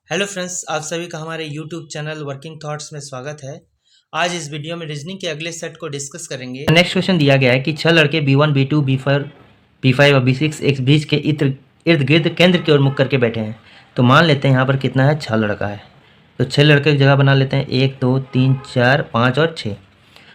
Hello friends, आप सभी का हमारे यूट्यूब चैनल वर्किंग थॉट्स में स्वागत है। आज इस वीडियो में रीजनिंग के अगले सेट को डिस्कस करेंगे। नेक्स्ट क्वेश्चन दिया गया है कि 6 लड़के B1, B2, B4, B5 और B6 एक बीच के इर्द गिर्द केंद्र की ओर मुख करके बैठे हैं। तो मान लेते हैं यहाँ पर कितना है, 6 लड़का है। तो 6 लड़के की जगह बना लेते हैं 1 2 3 4 5 और 6।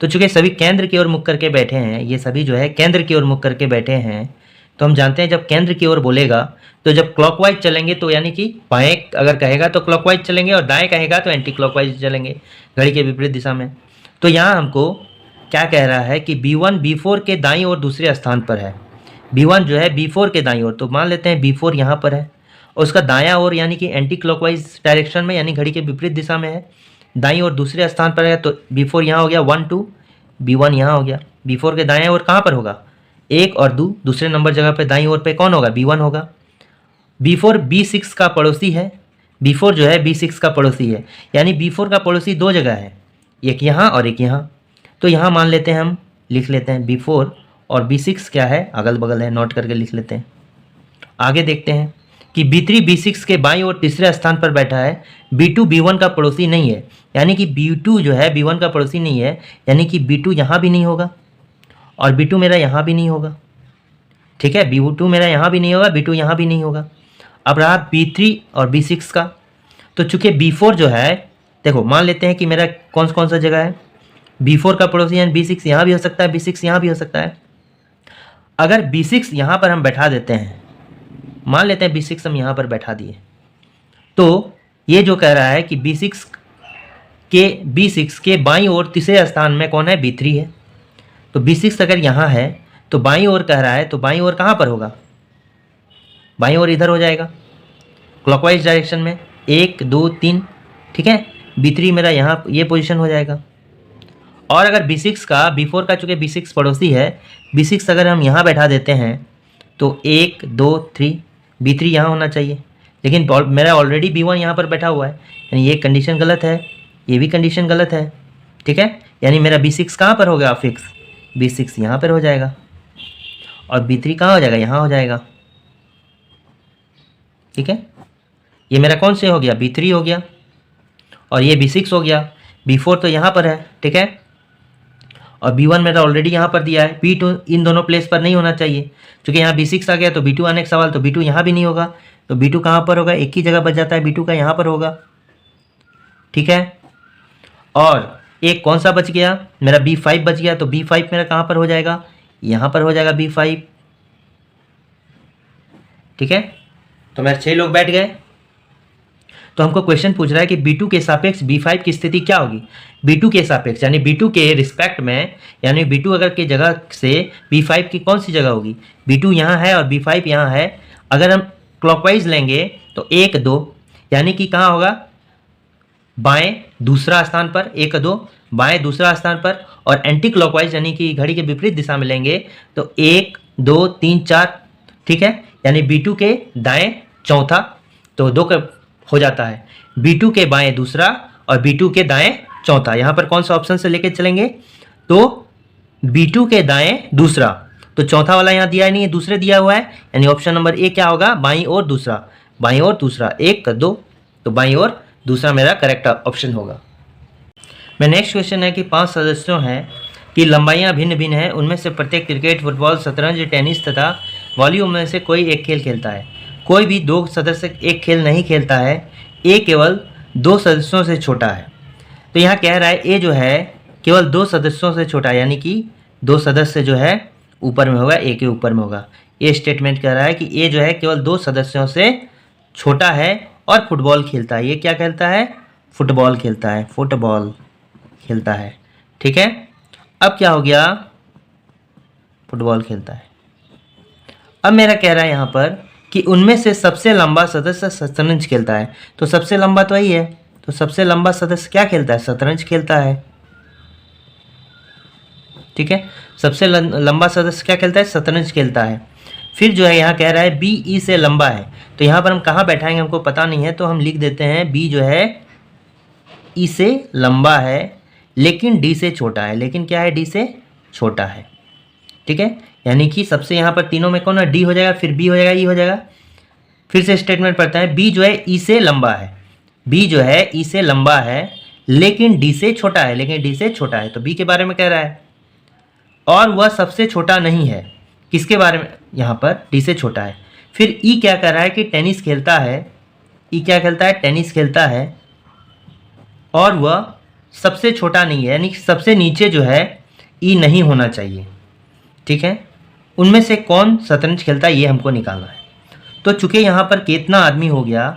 तो चूंकि सभी केंद्र की ओर मुख करके बैठे हैं, ये सभी जो है केंद्र की ओर मुख करके बैठे हैं, तो हम जानते हैं जब केंद्र की ओर बोलेगा तो जब क्लॉकवाइज चलेंगे तो यानी कि बाएं अगर कहेगा तो क्लॉकवाइज चलेंगे और दाएं कहेगा तो एंटी क्लॉकवाइज चलेंगे, घड़ी के विपरीत दिशा में। तो यहाँ हमको क्या कह रहा है कि B1 B4 के दाईं ओर दूसरे स्थान पर है। B1 जो है B4 के दाईं ओर, तो मान लेते हैं B4 यहाँ पर है और उसका दायां ओर यानी कि एंटी क्लॉकवाइज डायरेक्शन में यानी घड़ी के विपरीत दिशा में है, दाईं ओर दूसरे स्थान पर है। तो B4 यहाँ हो गया 1 2, B1 यहाँ हो गया। B4 के दाएं ओर कहाँ पर होगा, 1 और 2, दूसरे नंबर जगह पे दाईं ओर पे कौन होगा, B1 होगा। B4 B6 का पड़ोसी है। B4 जो है B6 का पड़ोसी है, यानी B4 का पड़ोसी दो जगह है, एक यहाँ और एक यहाँ। तो यहाँ मान लेते हैं, हम लिख लेते हैं B4 और B6 क्या है, अगल बगल है, नोट करके लिख लेते हैं। आगे देखते हैं कि B3 B6 के बाईं ओर तीसरे स्थान पर बैठा है। B2 B1 का पड़ोसी नहीं है, यानी कि B2 जो है B1 का पड़ोसी नहीं है, यानी कि B2 यहाँ भी नहीं होगा और B2 मेरा यहाँ भी नहीं होगा। ठीक है, B2 मेरा यहाँ भी नहीं होगा, B2 यहाँ भी नहीं होगा। अब रहा B3 और B6 का। तो चूंकि B4 जो है, देखो मान लेते हैं कि मेरा कौन सा जगह है, B4 का पड़ोसी यानी B6 यहाँ भी हो सकता है, B6 यहाँ भी हो सकता है। अगर B6 यहाँ पर हम बैठा देते हैं, मान लेते हैं B6 हम यहाँ पर बैठा दिए, तो ये जो कह रहा है कि B6 के बाईं ओर तीसरे स्थान में कौन है, B3 है। तो B6 अगर यहाँ है तो बाईं ओर कह रहा है, तो बाईं ओर कहाँ पर होगा, बाईं ओर इधर हो जाएगा क्लॉकवाइज डायरेक्शन में, 1 2 3। ठीक है, B3 मेरा यहाँ ये पोजीशन हो जाएगा। और अगर B6 का, B4 का चूँकि B6 पड़ोसी है, B6 अगर हम यहाँ बैठा देते हैं तो 1 2 3, B3 यहाँ होना चाहिए, लेकिन मेरा ऑलरेडी B1 यहाँ पर बैठा हुआ है, यानी ये कंडीशन गलत है, ये भी कंडीशन गलत है। ठीक है, यानी मेरा B6 कहाँ पर हो गया फिक्स, B6 यहाँ पर हो जाएगा और B3 कहाँ हो जाएगा, यहाँ हो जाएगा। ठीक है, ये मेरा कौन से हो गया, B3 हो गया और ये B6 हो गया। B4 तो यहाँ पर है, ठीक है, और B1 मेरा ऑलरेडी यहाँ पर दिया है। B2 इन दोनों प्लेस पर नहीं होना चाहिए, क्योंकि यहाँ B6 आ गया तो B2 आने का सवाल, तो B2 यहाँ भी नहीं होगा। तो B2 कहाँ पर होगा, एक ही जगह बच जाता है, B2 का यहाँ पर होगा। ठीक है, और एक कौन सा बच गया, मेरा B5 बच गया, तो B5 मेरा कहाँ पर हो जाएगा, यहाँ पर हो जाएगा B5। ठीक है, तो मेरे 6 लोग बैठ गए। तो हमको क्वेश्चन पूछ रहा है कि B2 के सापेक्ष B5 की स्थिति क्या होगी। B2 के सापेक्ष यानी B2 के रिस्पेक्ट में, यानी B2 अगर की जगह से B5 की कौन सी जगह होगी, B2 यहाँ है और B5 यहाँ है। अगर हम क्लॉकवाइज लेंगे तो 1 2, यानी कि कहाँ होगा, बाएं दूसरा स्थान पर, 1 2 बाएं दूसरा स्थान पर, और एंटी क्लॉकवाइज यानी कि घड़ी के विपरीत दिशा में लेंगे तो 1 2 3 4। ठीक है, यानी B2 के दाएं चौथा, तो 2 का हो जाता है, B2 के बाएं दूसरा और B2 के दाएं चौथा। यहाँ पर कौन सा ऑप्शन से लेके चलेंगे, तो B2 के दाएं दूसरा, तो चौथा वाला यहाँ दिया नहीं है, दूसरे दिया हुआ है, यानी ऑप्शन नंबर ए क्या होगा, बाईं ओर दूसरा, बाईं ओर दूसरा, 1 2, तो बाईं ओर दूसरा मेरा करेक्ट ऑप्शन होगा। मैं नेक्स्ट क्वेश्चन है कि 5 सदस्यों हैं की लंबाइयाँ भिन्न भिन्न हैं, उनमें से प्रत्येक क्रिकेट, फुटबॉल, शतरंज, टेनिस तथा वॉलीबॉल में से कोई एक खेल खेलता है। कोई भी 2 सदस्य एक खेल नहीं खेलता है, ए केवल 2 सदस्यों से छोटा है। तो यहाँ कह रहा है ए जो है केवल 2 सदस्यों से छोटा है, यानी कि 2 सदस्य जो है ऊपर में होगा, ए के ऊपर में होगा। ये स्टेटमेंट कह रहा है कि ए जो है केवल 2 सदस्यों से छोटा है और फुटबॉल खेलता है। ये क्या खेलता है, फुटबॉल खेलता है, फुटबॉल खेलता है। ठीक है, अब क्या हो गया, फुटबॉल खेलता है। अब मेरा कह रहा है यहाँ पर कि उनमें से सबसे लंबा सदस्य शतरंज खेलता है। तो सबसे लंबा तो वही है, तो सबसे लंबा सदस्य क्या खेलता है, शतरंज खेलता है। ठीक है, सबसे लंबा सदस्य क्या खेलता है, शतरंज खेलता है। फिर जो है यहाँ कह रहा है बी ई से लंबा है, तो यहाँ पर हम कहाँ बैठाएंगे हमको पता नहीं है, तो हम लिख देते हैं बी जो है ई से लंबा है लेकिन डी से छोटा है। लेकिन क्या है, डी से छोटा है। ठीक है, यानी कि सबसे यहाँ पर तीनों में कौन है, डी हो जाएगा, फिर बी हो जाएगा, ई हो जाएगा। फिर से स्टेटमेंट पढ़ते हैं, बी जो है ई से लंबा है, बी जो है ई से लंबा है लेकिन डी से छोटा है, लेकिन डी से छोटा है, तो बी के बारे में कह रहा है। और वह सबसे छोटा नहीं है, किसके बारे में, यहाँ पर डी से छोटा है। फिर ई क्या कर रहा है कि टेनिस खेलता है, ई क्या खेलता है, टेनिस खेलता है, और वह सबसे छोटा नहीं है, यानी सबसे नीचे जो है ई नहीं होना चाहिए। ठीक है, उनमें से कौन शतरंज खेलता है ये हमको निकालना है। तो चूंकि यहाँ पर कितना आदमी हो गया,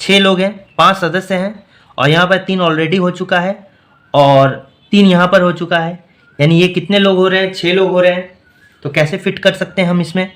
6 लोग हैं, 5 सदस्य हैं, और यहाँ पर 3 ऑलरेडी हो चुका है और 3 यहाँ पर हो चुका है, यानी ये कितने लोग हो रहे हैं, 6 लोग हो रहे हैं। तो कैसे फिट कर सकते हैं हम इसमें,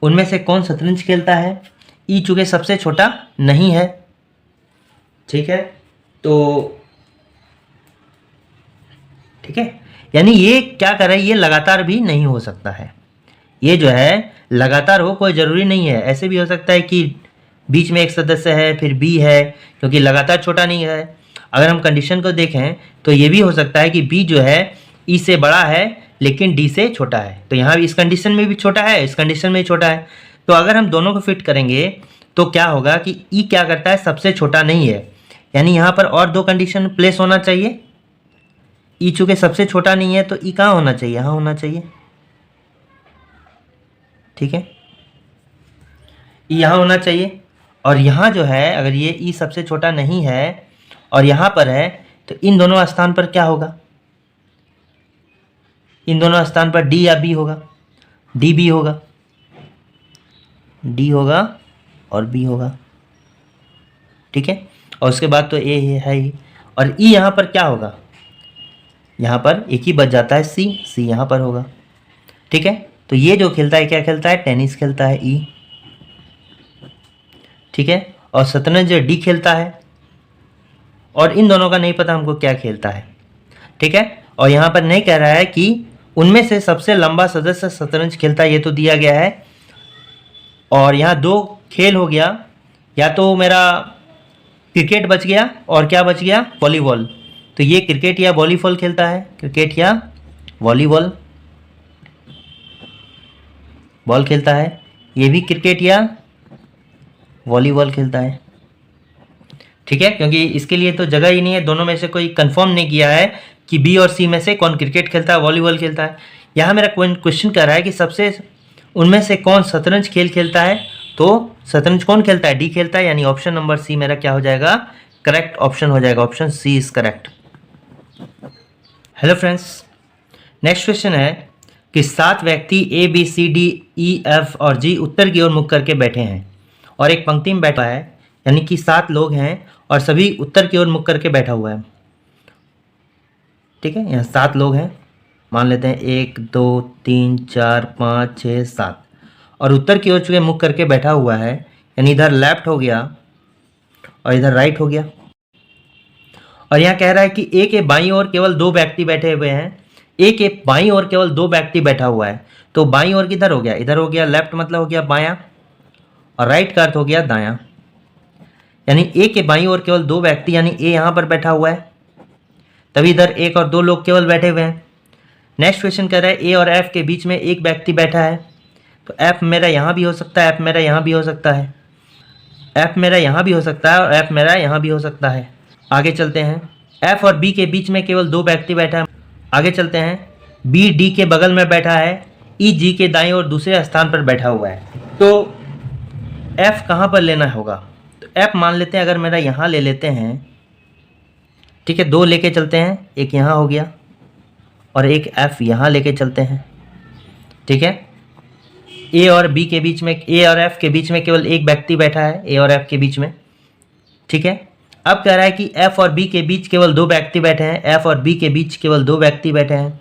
उनमें से कौन शतरंज खेलता है, ई चूंकि सबसे छोटा नहीं है। ठीक है, तो ठीक है, यानी ये क्या कर रहा है, ये लगातार भी नहीं हो सकता है, ये जो है लगातार हो, कोई ज़रूरी नहीं है, ऐसे भी हो सकता है कि बीच में एक सदस्य है फिर बी है, क्योंकि लगातार छोटा नहीं है। अगर हम कंडीशन को देखें तो ये भी हो सकता है कि बी जो है ई से बड़ा है लेकिन डी से छोटा है, तो यहाँ भी इस कंडीशन में भी छोटा है, इस कंडीशन में भी छोटा है। तो अगर हम दोनों को फिट करेंगे तो क्या होगा कि ई क्या करता है, सबसे छोटा नहीं है, यानी यहाँ पर और 2 कंडीशन प्लेस होना चाहिए। ई चूँकि सबसे छोटा नहीं है तो ई कहाँ होना चाहिए, यहाँ होना चाहिए। ठीक है, ई यहाँ होना चाहिए, और यहाँ जो है अगर ये ई सबसे छोटा नहीं है और यहाँ पर है तो इन दोनों स्थान पर क्या होगा, इन दोनों स्थान पर डी या बी होगा, डी बी होगा, डी होगा और बी होगा। ठीक है, और उसके बाद तो ए है ही, और ई यहाँ पर क्या होगा, यहाँ पर एक ही बच जाता है, सी, सी यहाँ पर होगा। ठीक है, तो ये जो खेलता है क्या खेलता है, टेनिस खेलता है ई। ठीक है, और शतरंज डी खेलता है, और इन दोनों का नहीं पता हमको क्या खेलता है। ठीक है, और यहाँ पर नहीं कह रहा है कि उनमें से सबसे लंबा सदस्य शतरंज खेलता है, ये तो दिया गया है। और यहाँ 2 खेल हो गया, या तो मेरा क्रिकेट बच गया और क्या बच गया, वॉलीबॉल। तो ये क्रिकेट या वॉलीबॉल खेलता है, क्रिकेट या वॉलीबॉल बॉल खेलता है, ये भी क्रिकेट या वॉलीबॉल खेलता है। ठीक है, क्योंकि इसके लिए तो जगह ही नहीं है, दोनों में से कोई कंफर्म नहीं किया है कि बी और सी में से कौन क्रिकेट खेलता है, वॉलीबॉल खेलता है। यहाँ मेरा क्वेश्चन कर रहा है कि सबसे उनमें से कौन शतरंज खेल खेलता है, तो शतरंज कौन खेलता है, डी खेलता है, यानी ऑप्शन नंबर सी मेरा क्या हो जाएगा, करेक्ट ऑप्शन हो जाएगा, option C is correct. Hello friends, next question है कि 7 व्यक्ति A B C D E F और जी उत्तर की ओर मुख करके बैठे हैं और एक पंक्ति में बैठा है, यानी कि 7 लोग हैं और सभी उत्तर की ओर मुख करके बैठा हुआ है। ठीक है, यहाँ 7 लोग हैं, मान लेते हैं 1 2 3 4 5 6 7, और उत्तर की ओर चूँकि मुख करके बैठा हुआ है, यानी इधर लेफ्ट हो गया और इधर राइट हो गया। और यहाँ कह रहा है कि ए के बाईं ओर केवल 2 व्यक्ति बैठे हुए हैं, ए के बाईं ओर केवल 2 व्यक्ति बैठा हुआ है, तो बाईं ओर किधर हो गया, इधर हो गया, लेफ्ट मतलब हो गया बायां, और राइट का अर्थ हो गया दायां। यानी ए के बाईं ओर केवल 2 व्यक्ति, यानी ए यहाँ पर बैठा हुआ है, तभी इधर 1 और 2 लोग केवल बैठे हुए हैं। नेक्स्ट क्वेश्चन कह रहा है ए और एफ के बीच में एक व्यक्ति बैठा है, तो एफ मेरा यहाँ भी हो सकता है, एफ मेरा यहाँ भी हो सकता है, एफ मेरा यहाँ भी हो सकता है, और एफ मेरा यहाँ भी हो सकता है। आगे चलते हैं, एफ और बी के बीच में केवल 2 व्यक्ति बैठा है। आगे चलते हैं, बी डी के बगल में बैठा है, ई जी के दाईं ओर दूसरे स्थान पर बैठा हुआ है, तो एफ कहाँ पर लेना होगा, तो एफ मान लेते हैं, अगर मेरा यहाँ ले लेते हैं, ठीक है, 2 लेके चलते हैं, एक यहाँ हो गया और एक एफ यहाँ लेके चलते हैं। ठीक है, ए और बी के बीच में, ए और एफ के बीच में केवल एक व्यक्ति बैठा है, ए और एफ के बीच में। ठीक है, अब कह रहा है कि एफ और बी के बीच केवल 2 व्यक्ति बैठे हैं, एफ और बी के बीच केवल 2 व्यक्ति बैठे हैं,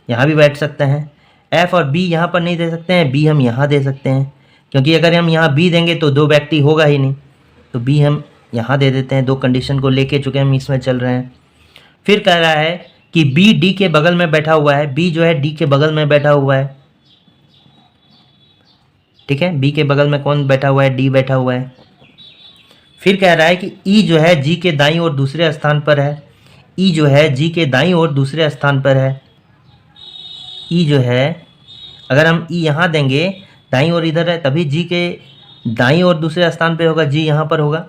यहाँ भी बैठ सकते हैं। एफ और बी यहाँ पर नहीं दे सकते हैं, बी हम यहाँ दे सकते हैं, क्योंकि अगर हम यहाँ बी देंगे तो 2 व्यक्ति होगा ही नहीं, तो बी हम यहाँ दे देते हैं, 2 कंडीशन को लेके चुके हम इसमें चल रहे हैं। फिर कह रहा है कि बी डी के बगल में बैठा हुआ है, बी जो है डी के बगल में बैठा हुआ है। ठीक है, बी के बगल में कौन बैठा हुआ है, डी बैठा हुआ है। फिर कह रहा है कि ई जो है जी के दाईं ओर दूसरे स्थान पर है, ई जो है जी के दाईं ओर दूसरे स्थान पर है। ई जो है, अगर हम ई यहाँ देंगे, दाईं ओर इधर है, तभी जी के दाईं ओर दूसरे स्थान पे होगा, जी यहाँ पर होगा,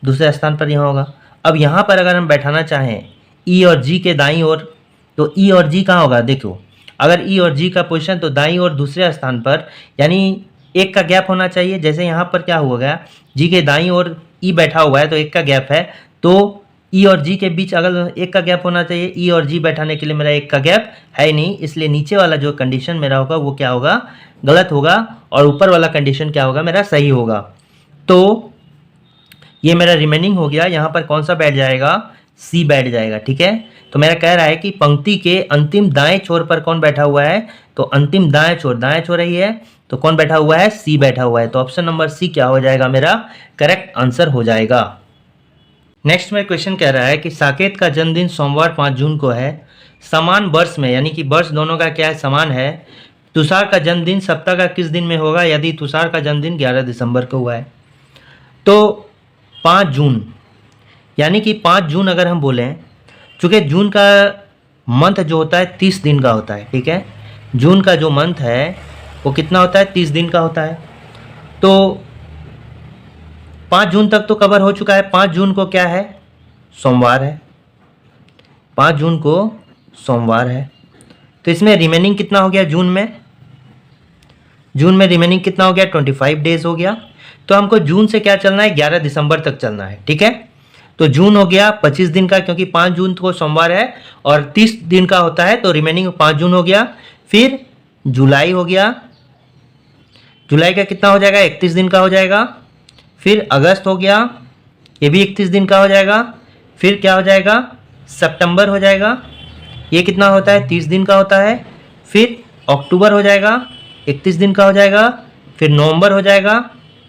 दूसरे स्थान पर यहाँ होगा। अब यहाँ पर अगर हम बैठाना चाहें ई और जी के दाईं ओर, तो ई और जी कहाँ होगा, देखो अगर ई और जी का पोजीशन तो दाईं ओर दूसरे स्थान पर, यानी एक का गैप होना चाहिए। जैसे यहाँ पर क्या हुआ गया, जी के दाईं ओर ई बैठा हुआ है तो एक का गैप है, तो ई और जी के बीच अगर एक का गैप होना चाहिए, ई और जी बैठाने के लिए मेरा एक का गैप है ही नहीं, इसलिए नीचे वाला जो कंडीशन मेरा होगा वो क्या होगा, गलत होगा, और ऊपर वाला कंडीशन क्या होगा, मेरा सही होगा। तो ये मेरा रिमेनिंग हो गया, यहाँ पर कौन सा बैठ जाएगा, सी बैठ जाएगा। ठीक है, तो मेरा कह रहा है कि पंक्ति के अंतिम दाएं छोर पर कौन बैठा हुआ है, तो अंतिम दाएं छोर रही है, तो कौन बैठा हुआ है, सी बैठा हुआ है। तो ऑप्शन नंबर सी क्या हो जाएगा, मेरा करेक्ट आंसर हो जाएगा। नेक्स्ट में क्वेश्चन कह रहा है कि साकेत का जन्मदिन सोमवार 5 जून को है, समान वर्ष में, यानी कि वर्ष दोनों का क्या है, समान है। तुषार का जन्मदिन सप्ताह का किस दिन में होगा, यदि तुषार का जन्मदिन 11 दिसंबर को हुआ है। तो 5 जून, यानी कि 5 जून अगर हम बोलें, चूँकि जून का मंथ जो होता है 30 दिन का होता है। ठीक है, जून का जो मंथ है वो कितना होता है, 30 दिन का होता है। तो 5 जून तक तो कवर हो चुका है। 5 जून को क्या है, सोमवार है, 5 जून को सोमवार है। तो इसमें रिमेनिंग कितना हो गया, जून में रिमेनिंग कितना हो गया, 25 डेज हो गया। तो हमको जून से क्या चलना है, 11 दिसंबर तक चलना है। ठीक है, तो जून हो गया 25 दिन का, क्योंकि 5 जून को सोमवार है और 30 दिन का होता है, तो रिमेनिंग 5 जून हो गया। फिर जुलाई हो गया, जुलाई का कितना हो जाएगा, 31 दिन का हो जाएगा। फिर अगस्त हो गया, ये भी 31 दिन का हो जाएगा। फिर क्या हो जाएगा, सितंबर हो जाएगा, ये कितना होता है, 30 दिन का होता है। फिर अक्टूबर हो जाएगा, 31 दिन का हो जाएगा। फिर नवंबर हो जाएगा,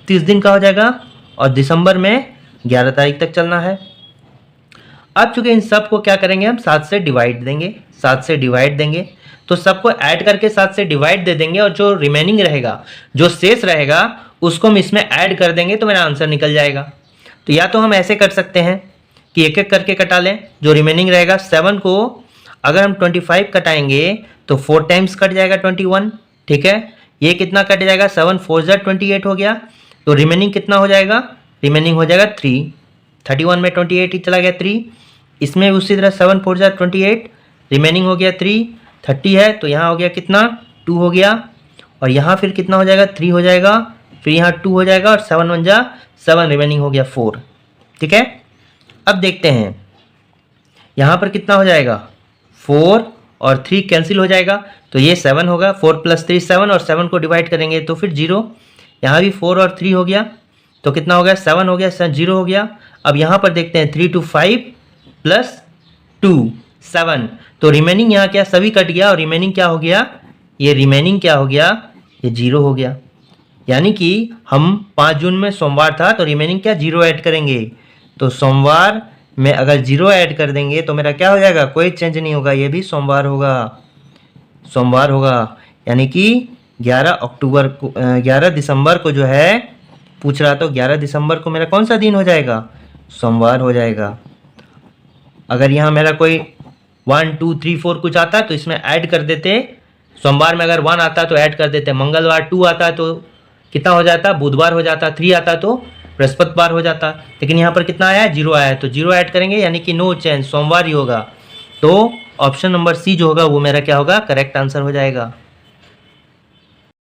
30 दिन का हो जाएगा। और दिसंबर में 11 तारीख तक चलना है। अब चूंकि इन सब को क्या करेंगे, हम 7 से डिवाइड देंगे, 7 से डिवाइड देंगे, तो सबको ऐड करके 7 से डिवाइड दे देंगे, और जो रिमेनिंग रहेगा, जो शेष रहेगा, उसको हम इसमें ऐड कर देंगे, तो मेरा आंसर निकल जाएगा। तो या तो हम ऐसे कर सकते हैं कि एक एक करके कटा लें, जो रिमेनिंग रहेगा 7 को अगर हम 25 कटाएंगे तो 4 टाइम्स कट जाएगा 21। ठीक है, ये कितना कट जाएगा, 7 4 जा 28 हो गया। तो रिमेनिंग कितना हो जाएगा, रिमेनिंग हो जाएगा 3। 31 में 28 ही चला गया 3, इसमें उसी तरह 7 4 जा 28, रिमेनिंग हो गया 3, 30 है, तो यहाँ हो गया कितना, 2 हो गया। और यहाँ फिर कितना हो जाएगा, 3 हो जाएगा, फिर यहाँ 2 हो जाएगा, और 7 1 जा 7, रिमेनिंग हो गया 4। ठीक है, अब देखते हैं यहाँ पर कितना हो जाएगा, 4 और 3 कैंसिल हो जाएगा, तो ये 7 होगा, 4 + 3 7, और 7 को डिवाइड करेंगे तो फिर 0। यहाँ भी 4 और 3 हो गया, तो कितना हो गया, 7 हो गया, 0 हो गया। अब यहाँ पर देखते हैं 3 2 5 + 2 7, तो रिमेनिंग यहाँ क्या, सभी कट गया, और रिमेनिंग क्या हो गया, ये रिमेनिंग क्या हो गया, ये 0 हो गया। यानी कि हम 5 जून में सोमवार था, तो रिमेनिंग क्या, 0 ऐड करेंगे। तो सोमवार में अगर 0 ऐड कर देंगे तो मेरा क्या हो जाएगा, कोई चेंज नहीं होगा, ये भी सोमवार होगा, सोमवार होगा। यानी कि 11 दिसंबर को जो है पूछ रहा, तो 11 दिसंबर को मेरा कौन सा दिन हो जाएगा, सोमवार हो जाएगा। अगर यहाँ मेरा कोई 1 2 3 4 कुछ आता तो इसमें ऐड कर देते, सोमवार में अगर 1 आता तो ऐड कर देते, मंगलवार 2 आता तो कितना हो जाता, बुधवार हो जाता, 3 आता तो बृहस्पतिवार हो जाता। लेकिन यहाँ पर कितना आया है, 0 आया है, तो 0 ऐड करेंगे, यानी कि नो चेंज, सोमवार ही होगा। तो ऑप्शन नंबर सी जो होगा वो मेरा क्या होगा, करेक्ट आंसर हो जाएगा।